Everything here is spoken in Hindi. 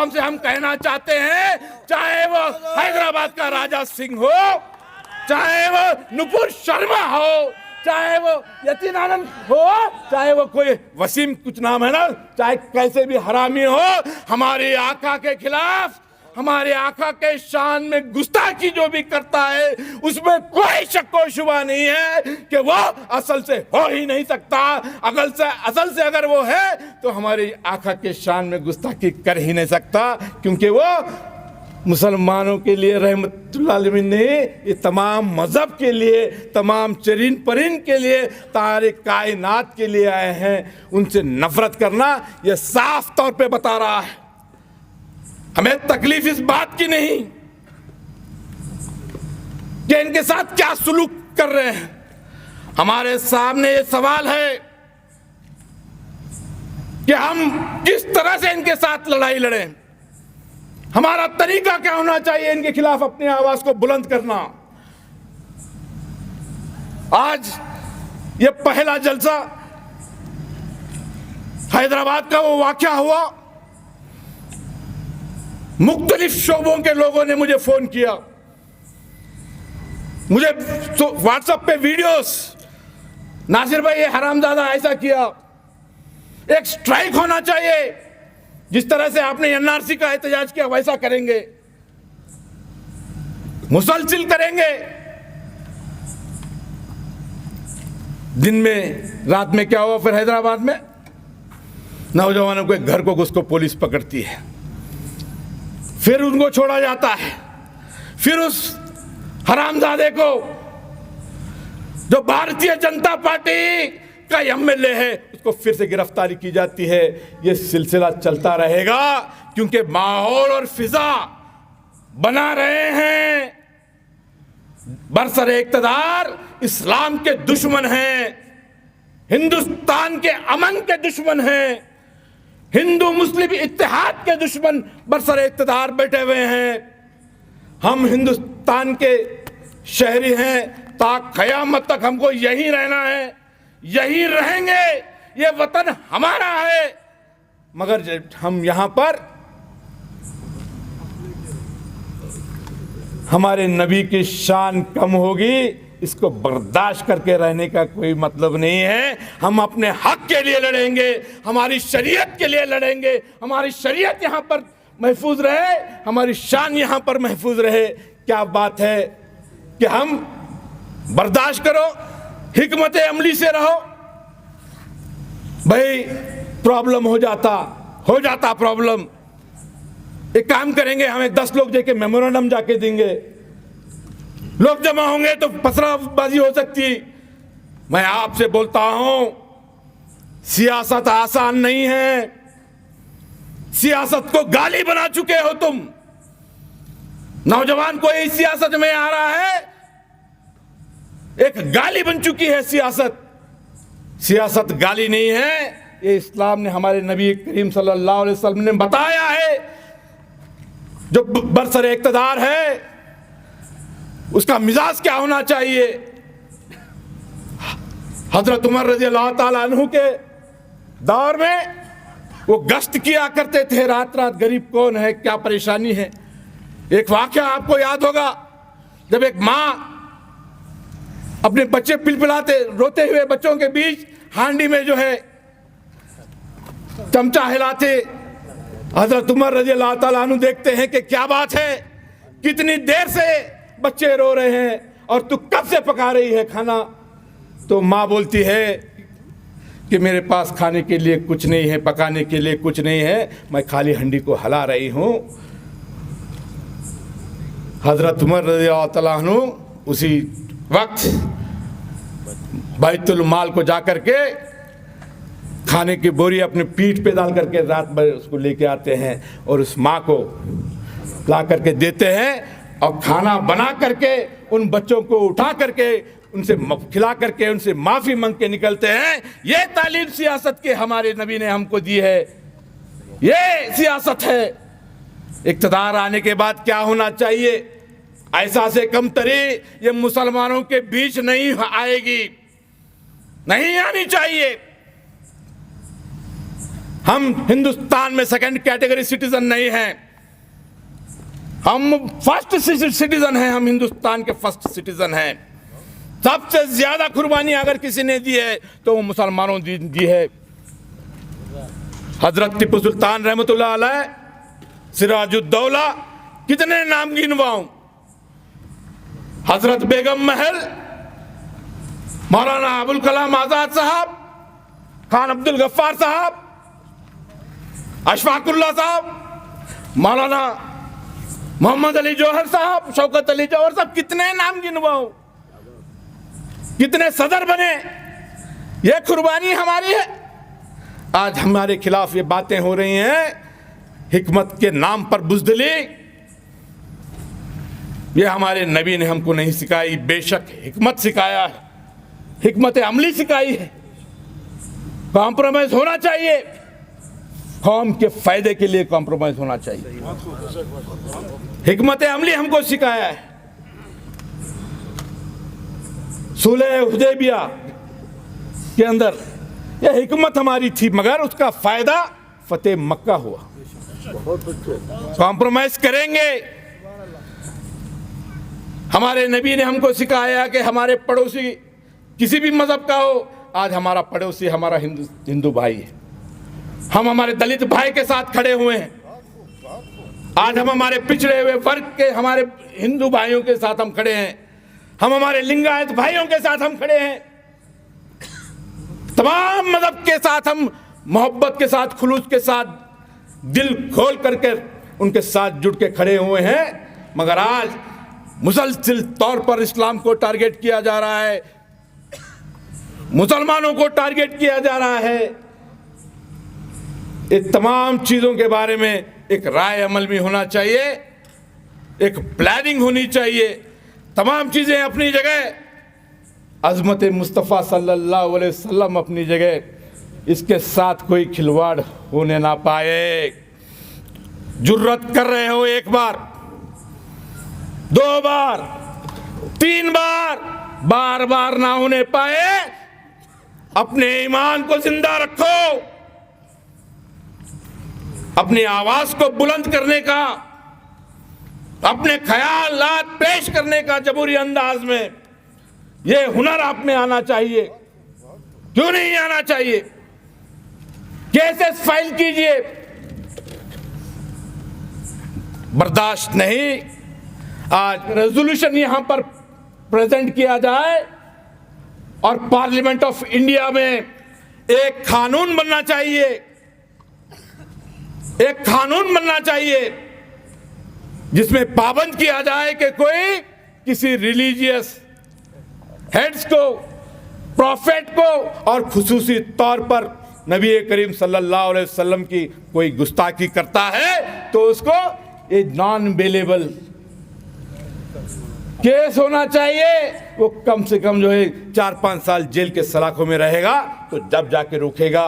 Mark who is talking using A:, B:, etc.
A: कौम से हम कहना चाहते हैं, चाहे वो हैदराबाद का राजा सिंह हो, चाहे वो नुपुर शर्मा हो, चाहे वो यतीन आनंद हो, चाहे वो कोई वसीम कुछ नाम है ना, चाहे कैसे भी हरामी हो, हमारे आका के खिलाफ, हमारे आका के शान में गुस्ताखी जो भी करता है उसमें कोई शक व शुबा नहीं है कि वो असल से हो ही नहीं सकता। असल से अगर वो है तो हमारे आका के शान में गुस्ताखी कर ही नहीं सकता, क्योंकि वो मुसलमानों के लिए रहमतुल्लाह अलैहि ने ये तमाम मजहब के लिए, तमाम चरीन परिन के लिए, तारे कायनात के लिए आए हैं। उनसे नफरत करना ये साफ तौर पे बता रहा है। हमें तकलीफ इस बात की नहीं कि इनके साथ क्या सुलूक कर रहे हैं, हमारे सामने ये सवाल है कि हम किस तरह से इनके साथ लड़ाई लड़ें। हमारा तरीका क्या होना चाहिए इनके खिलाफ अपनी आवाज को बुलंद करना। आज ये पहला जलसा हैदराबाद का वो वाकया हुआ, मुख्तलिफ शोबों के लोगों ने मुझे फोन किया, मुझे व्हाट्सएप पे वीडियोस, नासिर भाई ये हरामजादा ऐसा किया, एक स्ट्राइक होना चाहिए, जिस तरह से आपने एनआरसी का एहतजाज किया वैसा करेंगे, मुसलसिल करेंगे। दिन में रात में क्या हुआ फिर हैदराबाद में, नौजवानों के घर को घुस को पुलिस पकड़ती है, फिर उनको छोड़ा जाता है, फिर उस हरामजादे को जो भारतीय जनता पार्टी का एमएलए है उसको फिर से गिरफ्तारी की जाती है। यह सिलसिला चलता रहेगा क्योंकि माहौल और फिजा बना रहे हैं। बरसरे इक़्तिदार इस्लाम के दुश्मन हैं, हिंदुस्तान के अमन के दुश्मन हैं, हिंदू मुस्लिम इत्तेहाद के दुश्मन बरसरे इक़्तिदार बैठे हुए हैं। हम हिंदुस्तान के शहरी हैं, ता क़यामत तक हमको यहीं रहना है, यहीं रहेंगे, ये वतन हमारा है। मगर जब हम यहां पर हमारे नबी की शान कम होगी, इसको बर्दाश्त करके रहने का कोई मतलब नहीं है। हम अपने हक के लिए लड़ेंगे, हमारी शरीयत के लिए लड़ेंगे, हमारी शरीयत यहाँ पर महफूज रहे, हमारी शान यहाँ पर महफूज रहे। क्या बात है कि हम बर्दाश्त करो, हिकमत अमली से रहो। भाई प्रॉब्लम हो जाता प्रॉब्लम, एक काम करेंगे, हमें 10 लोग जाके मेमोरेंडम जाके देंगे, लोग जमा होंगे तो पसराबाजी हो सकती। मैं आपसे बोलता हूं, सियासत आसान नहीं है, सियासत को गाली बना चुके हो तुम। नौजवान को इस सियासत में आ रहा है, एक गाली बन चुकी है सियासत। सियासत गाली नहीं है, ये इस्लाम ने, हमारे नबी करीम सल्लल्लाहु अलैहि वसल्लम ने बताया है। जो बरसरे इक़्तिदार है उसका मिजाज क्या होना चाहिए। हजरत उमर रज़ी अल्लाह ताला अन्हु के दौर में वो गश्त किया करते थे, रात रात गरीब कौन है, क्या परेशानी है। एक वाकया आपको याद होगा, जब एक माँ अपने बच्चे पिलपिलाते रोते हुए बच्चों के बीच हांडी में जो है चमचा हिलाते, हजरत उमर रज़ी अल्लाह ताला अन्हु देखते हैं कि क्या बात है, कितनी देर से बच्चे रो रहे हैं और तू कब से पका रही है खाना। तो माँ बोलती है कि मेरे पास खाने के लिए कुछ नहीं है, पकाने के लिए कुछ नहीं है, मैं खाली हंडी को हिला रही हूँ। हजरत उमर रज़ी अल्लाह ताला अन्हु उसी वक्त बैतुल माल को जाकर के खाने की बोरी अपनी पीठ पे डाल करके रात भर उसको लेके आते हैं और उस माँ को ला करके देते हैं और खाना बना करके उन बच्चों को उठा करके उनसे खिला करके उनसे माफ़ी मांग के निकलते हैं। ये तालीम सियासत के हमारे नबी ने हमको दी है, ये सियासत है। इक़्तिदार आने के बाद क्या होना चाहिए, ऐसा से कमतरी ये मुसलमानों के बीच नहीं आएगी, नहीं आनी चाहिए। हम हिंदुस्तान में सेकंड कैटेगरी सिटीजन नहीं हैं, हम फर्स्ट सिटीजन हैं, हम हिंदुस्तान के फर्स्ट सिटीजन हैं। सबसे ज्यादा कुर्बानी अगर किसी ने दी है तो वो मुसलमानों ने दी है। हजरत टीपू सुल्तान रहमतुल्लाह अलैह, सिराजुद्दौला, कितने नाम गिनवाऊं, हजरत बेगम महल, मौलाना अबुल कलाम आजाद साहब, खान अब्दुल गफ्फार साहब, अशफाकुल्लाह साहब, मौलाना मोहम्मद अली जौहर साहब, शौकत अली जौहर साहब, कितने नाम गिनवाऊं, कितने सदर बने। ये कुर्बानी हमारी है। आज हमारे खिलाफ ये बातें हो रही हैं, हिकमत के नाम पर बुज़दिली, ये हमारे नबी ने हमको नहीं सिखाई। बेशक हिकमत सिखाया है, हिकमत अमली सिखाई है। कॉम्प्रोमाइज होना चाहिए, कौम के फायदे के लिए कॉम्प्रोमाइज होना चाहिए। हिकमत अमली हमको सिखाया है। सुलह हुदैबिया के अंदर यह हिकमत हमारी थी, मगर उसका फायदा फतेह मक्का हुआ। कॉम्प्रोमाइज करेंगे। हमारे नबी ने हमको सिखाया कि हमारे पड़ोसी किसी भी मजहब का हो, आज हमारा पड़ोसी हमारा हिंदू भाई है। हम हमारे दलित भाई के साथ खड़े हुए हैं। आज हम हमारे पिछड़े हुए वर्ग के हमारे हिंदू भाइयों के साथ हम खड़े हैं। हम हमारे लिंगायत भाइयों के साथ हम खड़े हैं। तमाम मजहब के साथ हम मोहब्बत के साथ, खुलूस के साथ, दिल खोल करके उनके साथ जुट के खड़े हुए हैं। मगर आज मुसलसिल तौर पर इस्लाम को टारगेट किया जा रहा है, मुसलमानों को टारगेट किया जा रहा है। इन तमाम चीज़ों के बारे में एक राय अमल भी होना चाहिए, एक प्लानिंग होनी चाहिए। तमाम चीज़ें अपनी जगह, अज़मत मुस्तफ़ा सल्लल्लाहु अलैहि वसल्लम अपनी जगह, इसके साथ कोई खिलवाड़ होने ना पाए। जुर्रत कर रहे हो एक बार, दो बार, तीन बार, बार बार ना होने पाए। अपने ईमान को जिंदा रखो, अपनी आवाज को बुलंद करने का, अपने ख्यालात पेश करने का जबूरी अंदाज में, ये हुनर आप में आना चाहिए। क्यों नहीं आना चाहिए? केसेस फाइल कीजिए। बर्दाश्त नहीं। आज रेजोल्यूशन यहां पर प्रेजेंट किया जाए और पार्लियामेंट ऑफ इंडिया में एक कानून बनना चाहिए, एक कानून बनना चाहिए जिसमें पाबंद किया जाए कि कोई किसी रिलीजियस हेड्स को, प्रॉफिट को और खुसूसी तौर पर नबी करीम सल्लल्लाहु अलैहि वसल्लम की कोई गुस्ताखी करता है तो उसको ये नॉन बेलेबल केस होना चाहिए। वो कम से कम जो है 4-5 साल जेल के सलाखों में रहेगा, तो जब जाके रोकेगा।